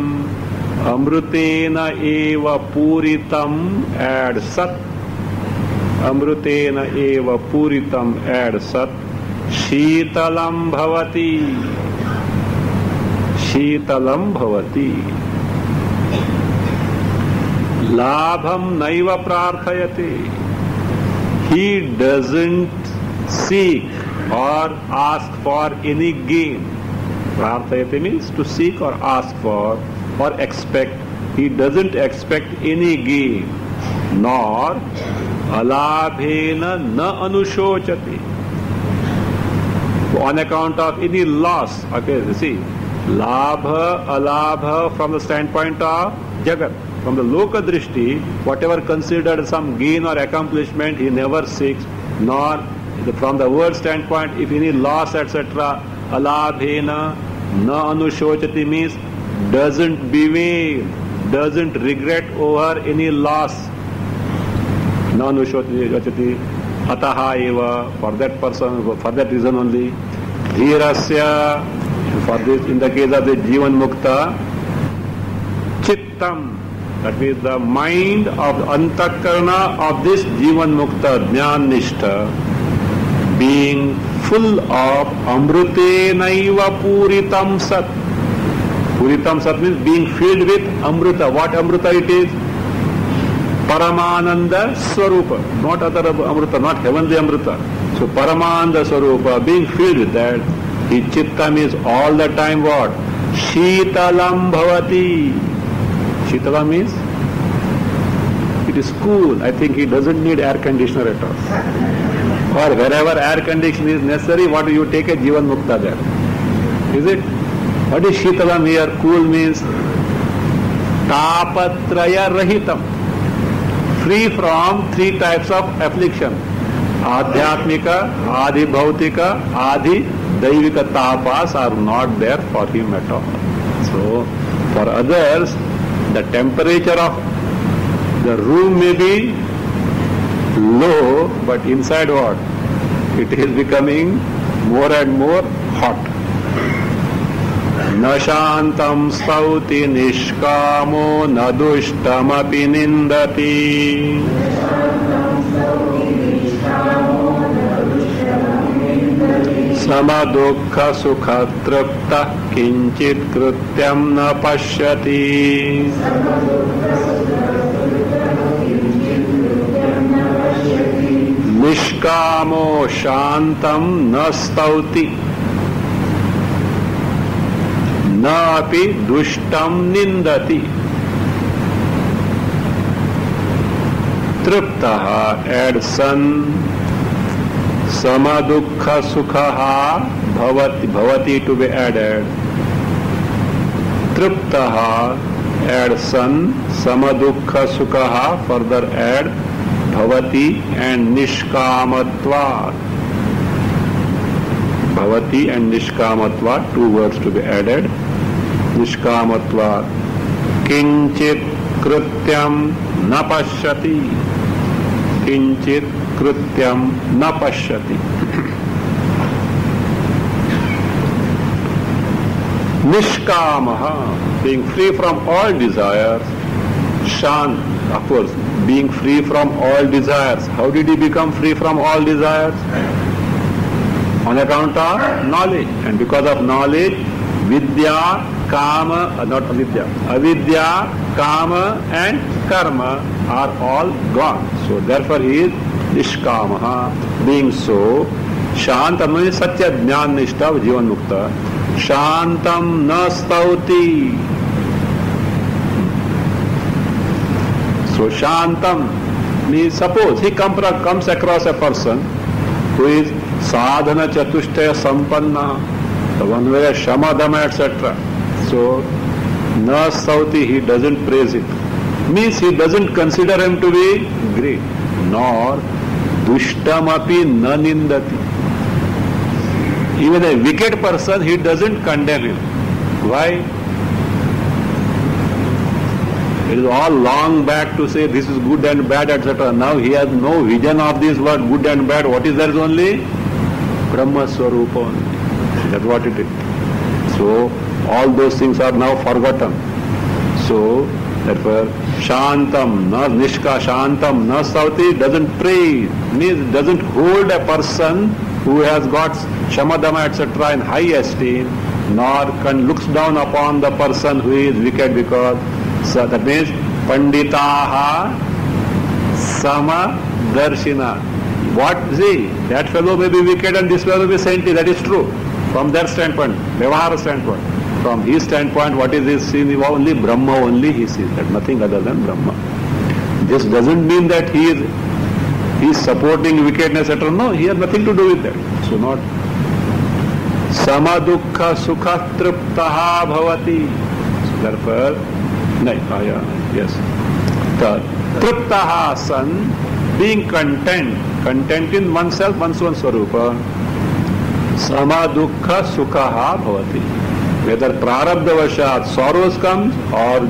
amrutena eva puritam. Add sat. amruteena eva puritam ad sat शीतलम भवति शीतलम भवति लाभम नैव प्रार्थयते he doesn't seek or ask for any gain. Prarthayate means to seek or ask for or expect. He doesn't expect any gain, nor alabhena na anushochati. On account of any loss. Okay, see, labha, alabha from the standpoint of Jagat. From the Loka Drishti, whatever considered some gain or accomplishment, he never seeks, nor from the word standpoint, if any loss, etc., alabhena, na anushochati means doesn't bewail, doesn't regret over any loss. Na anushochati. Ataha eva, for that person, for that reason only, dhirasya, for this, in the case of the Jivan Mukta, chittam, that is the mind of the antakarana of this Jivan Mukta, Jnana Nishtha, being full of amrutenaiva puritam sat. Puritam sat means being filled with amruta. What amruta it is? Paramananda Swarupa, not other Amrita, not heavenly Amrita. So Paramananda Swarupa, being filled with that, his chittam is all the time what? Shitalam bhavati. Shitalam means it is cool. I think he doesn't need air conditioner at all. Or wherever air conditioning is necessary, what do you take a Jivan Mukta there? Is it? What is Shitalam here? Cool means Tapatraya Rahitam. Free from three types of affliction. Adhyatmika, Adi Bhautika, Adi Daivika tapas are not there for him at all. So, for others, the temperature of the room may be low, but inside what? It is becoming more and more hot. न शांतं स्तौति निष्कामो न दुष्टमपि निन्दति समदुःख सुख तृप्तः किंचित् कृत्यं न पश्यति निष्कामो शांतं न स्तौति न अपि दुष्टं निन्दति तृप्तः add सन समदुःख सुखः भवति भवति टू बी एडेड तृप्तः एड सन समदुःख सुखः फर्दर एड भवति एंड निष्कामत्वात् Bhavati and Nishkamatva, two words to be added. Nishkamatva. Kinchit Krutyam na pashyati. Kinchit Krutyam na pashyati. Nishkamaha, being free from all desires. Shan, of course, being free from all desires. How did he become free from all desires? On account of knowledge, and because of knowledge, vidya, kama, not avidya, avidya, kama and karma are all gone. So therefore he is nishkamaha. Being so, shantam means satya jnana nishtha jivan mukta. Shantam na stauti. So shantam means, suppose he comes across a person who is sadhana chatushtaya sampanna, the one where shamadama, etc. So, na sauti, he doesn't praise it. Means he doesn't consider him to be great. Nor dushtamapi na nindati. Even a wicked person, he doesn't condemn him. Why? It is all long back to say this is good and bad, etc. Now he has no vision of this word good and bad. What is there is only Brahma Swarupa only. That's what it is. So all those things are now forgotten. So therefore Shantam, na nishka shantam, na sauti, doesn't pray, means doesn't hold a person who has got shamadama etc. in high esteem, nor looks down upon the person who is wicked, because so that means panditaha sama darshina. What, see, that fellow may be wicked and this fellow may be saintly, that is true from their standpoint, Vyavahara standpoint. From his standpoint, what is his seen? Only Brahma only he sees, that nothing other than Brahma. This doesn't mean that he is supporting wickedness etc. No, he has nothing to do with that. So not samadukha sukha triptaha bhavati. So therefore, yes. Triptaha san, being content in oneself, one's own swarupa. Samadukha sukha bhavati. Whether prarabdha vashat sorrows comes or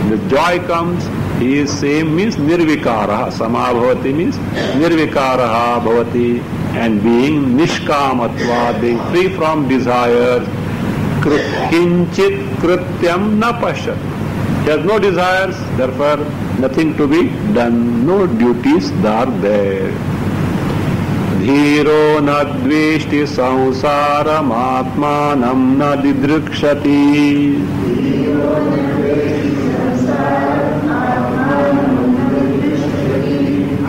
the joy comes, he is same, means nirvikara. Samabhavati means nirvikara bhavati, and being nishkamatva, being free from desire. Kinchit krityam na pashat. He has no desires, therefore nothing to be done, no duties are there. धीरो न द्वेष्टि संसारम आत्मानं न दिदृक्षति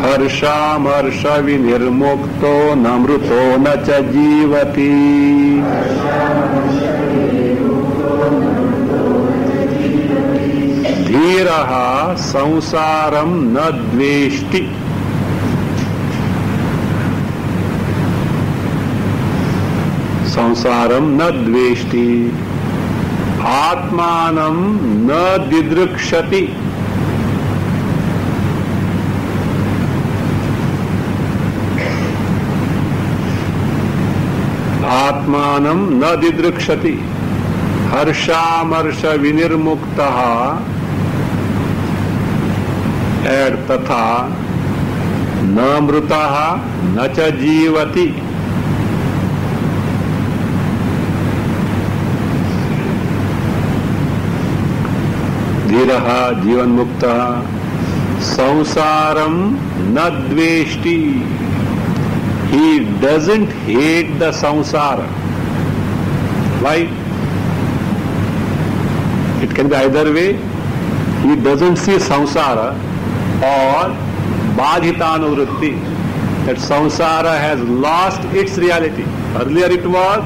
हर्षामर्ष विनिर्मुक्तो न मृतो न च जीवति धीरः संसारं न द्वेष्टि संसारम न द्वेष्टि आत्मानं न दिदृक्षति आत्मानं न दिदृक्षति हर्षामर्ष विनिर्मुक्तः तथा न मृतः न च जीवति धीरः जीवन मुक्तः संसारम न द्वेष्टि. He doesn't hate the samsara. Why? It can be either way. He doesn't see samsara or badhitanuvritti, that samsara has lost its reality. Earlier it was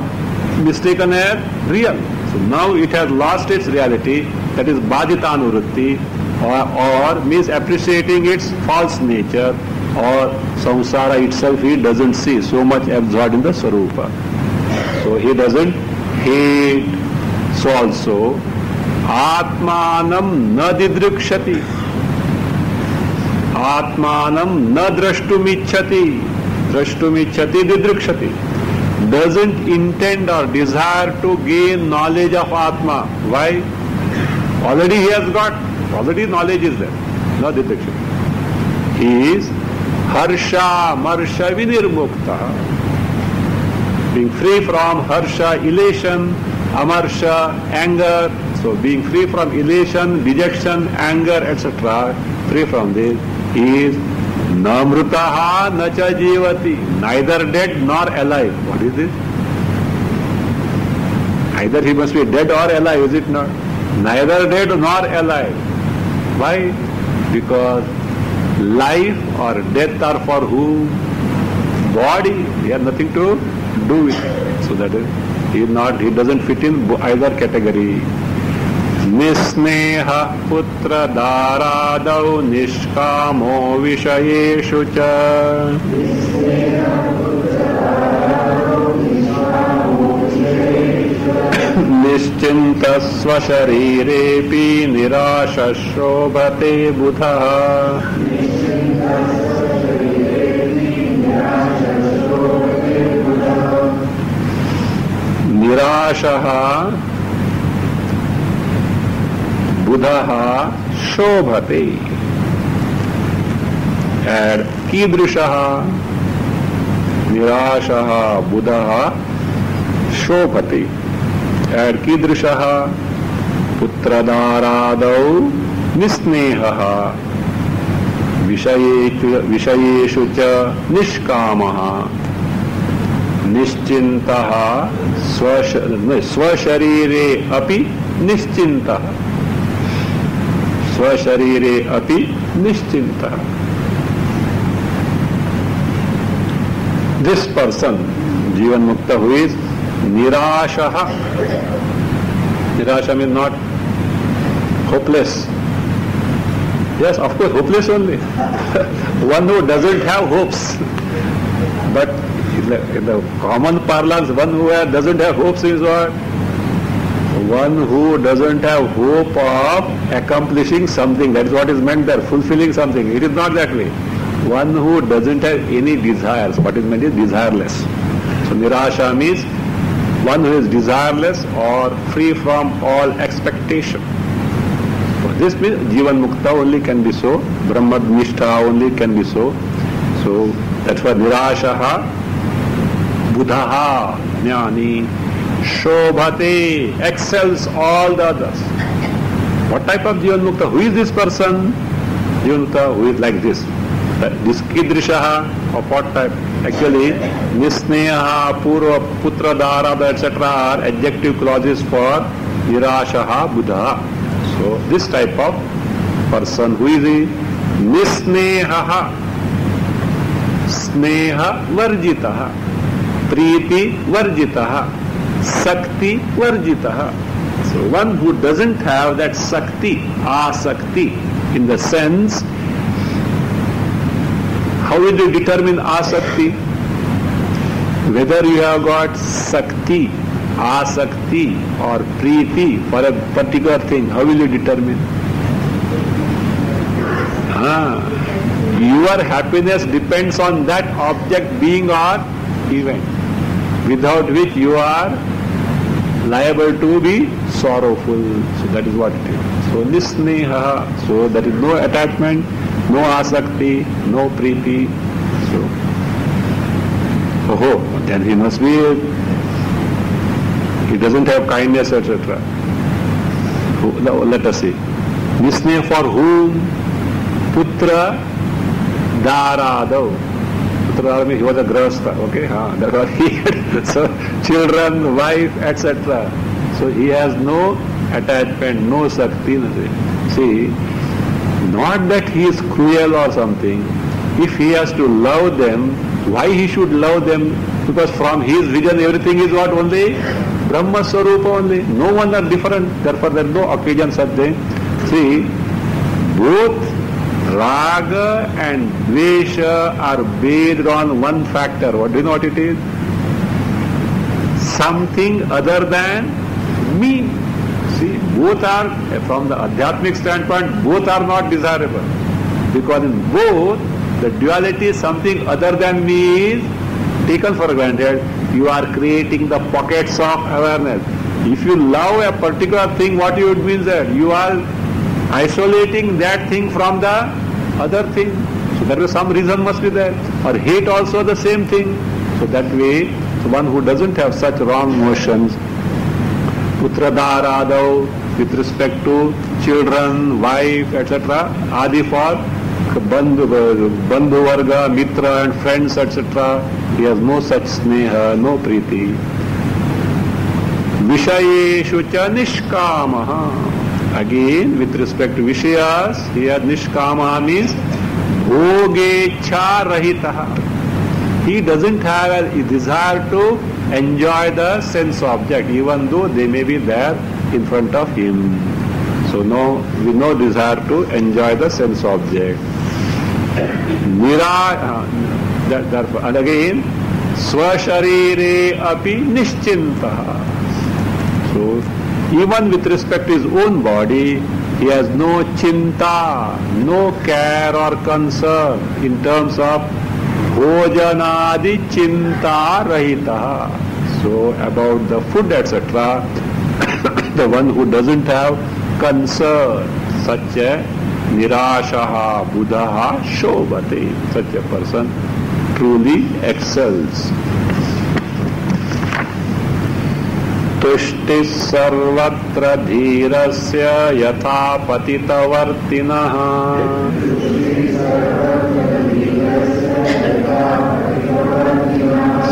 mistaken as real. So now it has lost its reality, that is badhitanuvritti, or means appreciating its false nature, or samsara itself he doesn't see, so much absorbed in the swarupa. So he doesn't hate. So also atmanam na didrikshati, atmanam na drashtumichhati, drashtumichhati didrikshati, doesn't intend or desire to gain knowledge of Atma. Why? Already he has got, already knowledge is there. No didrikshati. He is harsha marsha vinirmukta, being free from harsha, elation, amarsha, anger. So being free from elation, dejection, anger, etc., free from this, he is namrutaha nacha jivati, neither dead nor alive. What is this? Either he must be dead or alive, is it not? Neither dead nor alive. Why? Because life or death are for whom? Body. He has nothing to do with it. So that is, he doesn't fit in either category. Nisneha putra daradau nishkamo vishayeshu cha. Nischinta swasharirepi nirasha shobhate buddha. Nirashaha buddha shobhate, and kidrishaha nirashaha buddha shobhate, and kidrishaha putradaradau निस्नेहः विषयेषु च निष्कामः निश्चिन्तः स्वशरीरे अपि निश्चिन्तः स्वशरीरे अपि निश्चिन्तः. This person, Jivan Mukta, who is Nirashaha. Nirasha means not hopeless. Yes, of course, hopeless only. One who doesn't have hopes. But in the common parlance, one who doesn't have hopes is what? One who doesn't have hope of accomplishing something. That is what is meant there, fulfilling something. It is not that way. One who doesn't have any desires. What is meant is desireless. So Nirasha means one who is desireless or free from all expectation. So this means Jivan Mukta only can be so, Brahma Nishtha only can be so. So that's why Nirashaha, Buddhaha, Jnani, Shobhate, excels all the others. What type of Jivan Mukta? Who is this person? Jivan Mukta who is like this. This Kidrishaha, of what type? Actually, Nisneha, Purva, Putra, Dharada, etc. are adjective clauses for Nirashaha, Buddha. So, this type of person, who is he? Nisneha, Sneha Varjitaha, Priti Varjitaha, Sakti Varjitaha. So, one who doesn't have that Sakti, Asakti, in the sense, how will you determine asakti? Whether you have got sakti, asakti or priti for a particular thing, how will you determine? Your happiness depends on that object, being or event, without which you are liable to be sorrowful. So that is what it is. So nisneha, so there is no attachment, no asakti, no priti. So, then he must be, he doesn't have kindness, etc. Let us see. Nisneha for whom? Putra Daradav. Putra means he was a grahastha, okay? That was he had, so children, wife, etc. So he has no attachment, no sakti, nothing. See, not that he is cruel or something. If he has to love them, why he should love them? Because from his vision everything is what? Only Brahma Swarupa only. No one are different. Therefore there is no occasion such thing. See, both Raga and Dvesha are based on one factor. What do you know what it is? Something other than me. See, both are, from the Adhyatmic standpoint, both are not desirable. Because in both, the duality is something other than me is taken for granted. You are creating the pockets of awareness. If you love a particular thing, what you would mean that? You are isolating that thing from the other thing. So there is some reason must be there. Or hate also the same thing. So that way, so one who doesn't have such wrong notions, Putra Dharadav, with respect to children, wife, etc. Adi for Bandhu Varga, Mitra and friends, etc. He has no such sneha, no priti. Vishayeshu cha nishkamaha. Again, with respect to Vishayas, he has nishkamaha means bhogecha rahitaha. He doesn't have a desire to enjoy the sense object, even though they may be there in front of him. So with no desire to enjoy the sense object. Therefore, and again, swasharire api nischintaha. So even with respect to his own body, he has no chinta, no care or concern in terms of bhojanadi chinta rahita. So about the food, etc., the one who doesn't have concern, such a nirashaha buddhaha shobhate, such a person truly excels. तुष्टि सर्वत्र धीरस्य यथा पतितवर्तिनः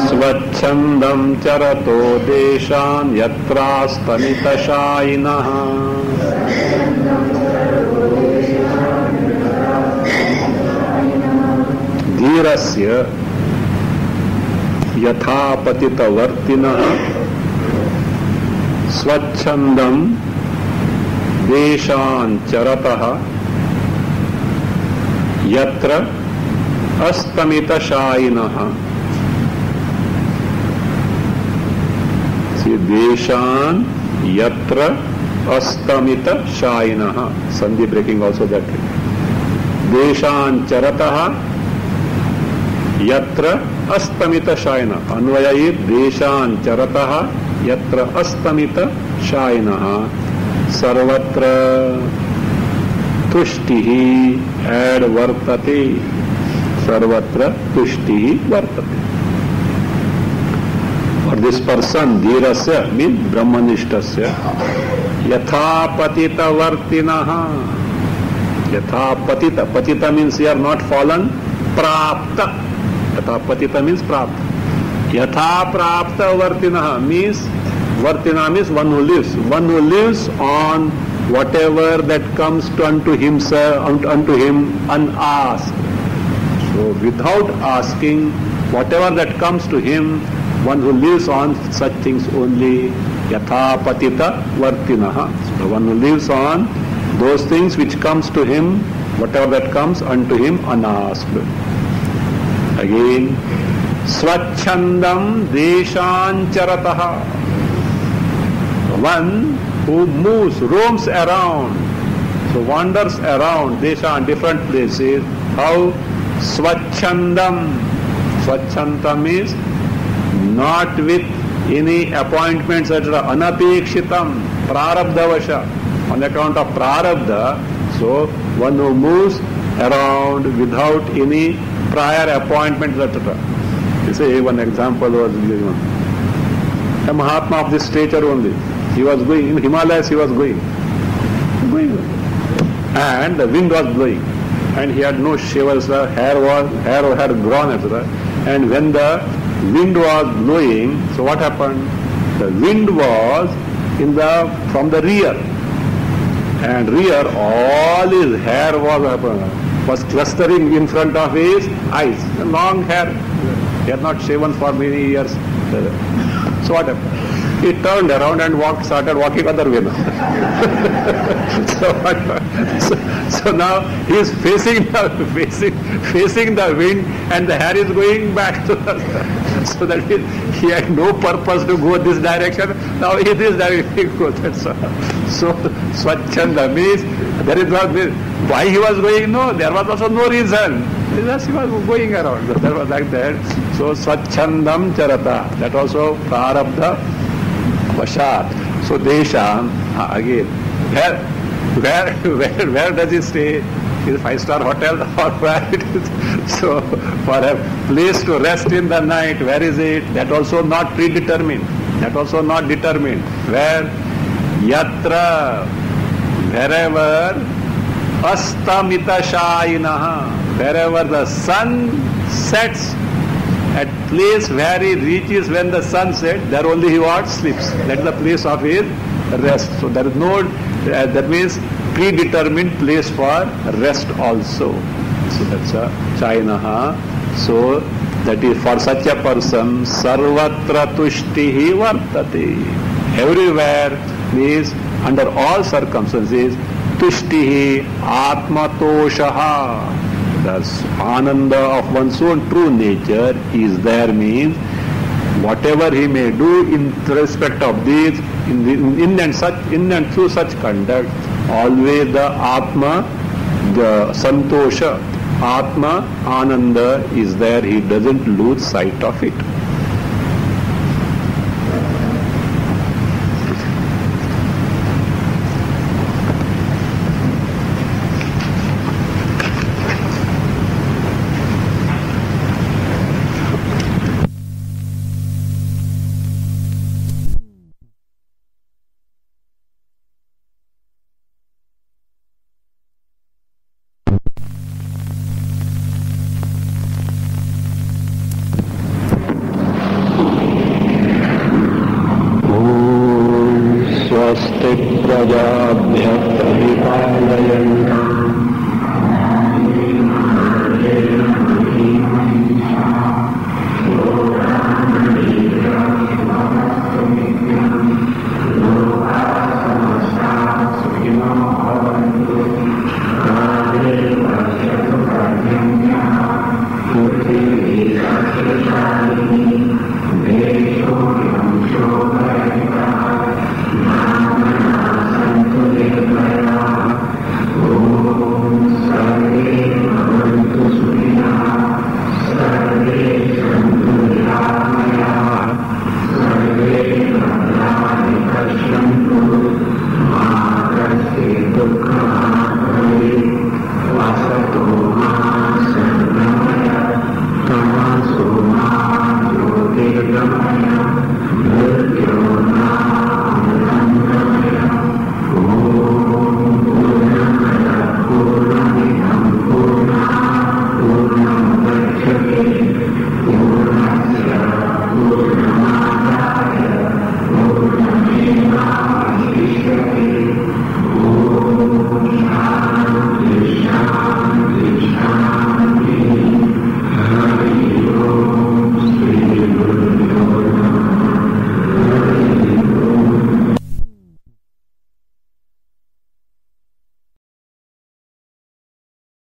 स्वच्छन्दं चरतो देशान् यत्रास्तमितशायिनः धीरस्य यथा पतितवर्तिनः स्वच्छन्दं देशान् चरतः यत्र अस्तमितशायिनः देशान यत्र अस्तमित शायिनः संधि breaking also that देशान चरतः यत्र अस्तमित शायिनः अन्वयी देशान चरतः यत्र अस्तमित शायिनः सर्वत्र तुष्टिः एड वर्तते सर्वत्र तुष्टिः वर्तते. और दिस पर्सन धीरस्य मीन ब्रह्मनिष्ठस्य यथापतितवर्तिनः यथापतित पतित means you are not fallen प्राप्त यथापतित मीन्स प्राप्त यथा प्राप्त वर्तिनः मीन्स वर्तिना means one who lives on whatever that comes unto him unasked. So without asking whatever that comes to him, one who lives on such things only, yathapatita vartinaha. So one who lives on those things which comes to him, whatever that comes unto him unasked. Again, swachandam deshancarataha. One who moves, roams around, so wanders around, desha, different places. How? Swachandam. Swachandam means not with any appointments, etc. Anapekshitam, prarabdhavasha, on account of prarabdha. So one who moves around without any prior appointments, etc. You say one example was given. A Mahatma of this stature only. He was going in Himalayas. He was going, and the wind was blowing, and he had no shavers. The hair had grown, etc. And when the wind was blowing, so what happened? The wind was from the rear, and rear all his hair was clustering in front of his eyes. Long hair, he had not shaven for many years. So what happened? He turned around and started walking other way now. so now he is facing the wind, and the hair is going back to the so that he had no purpose to go this direction. Now in this direction he goes. So swachanda means there is not why he was going. No, there was also no reason. Just he was going around. There was like that. So swachandam charata. That also prarabdha vashat. So desha again. Where does he stay? Is a 5-star hotel or where it is? So for a place to rest in the night, where is it? That also not predetermined. That also not determined. Where? Yatra, wherever astamita shayinaha, wherever the sun sets, at place where he reaches when the sun sets, there only he sleeps. That is the place of his rest. So there is no, that means predetermined place for rest also. So that's a Chayanaha. So that is for such a person, sarvatra tushtihi vartate. Everywhere means under all circumstances, tushtihi atmatoshaha. The ananda of one's own true nature is there, means whatever he may do in respect of these, in and through such conduct, always the Atma, the Santosha, Atma, Ananda is there. He doesn't lose sight of it. प्रजाभ्यः परिपालयन्तु Thank you.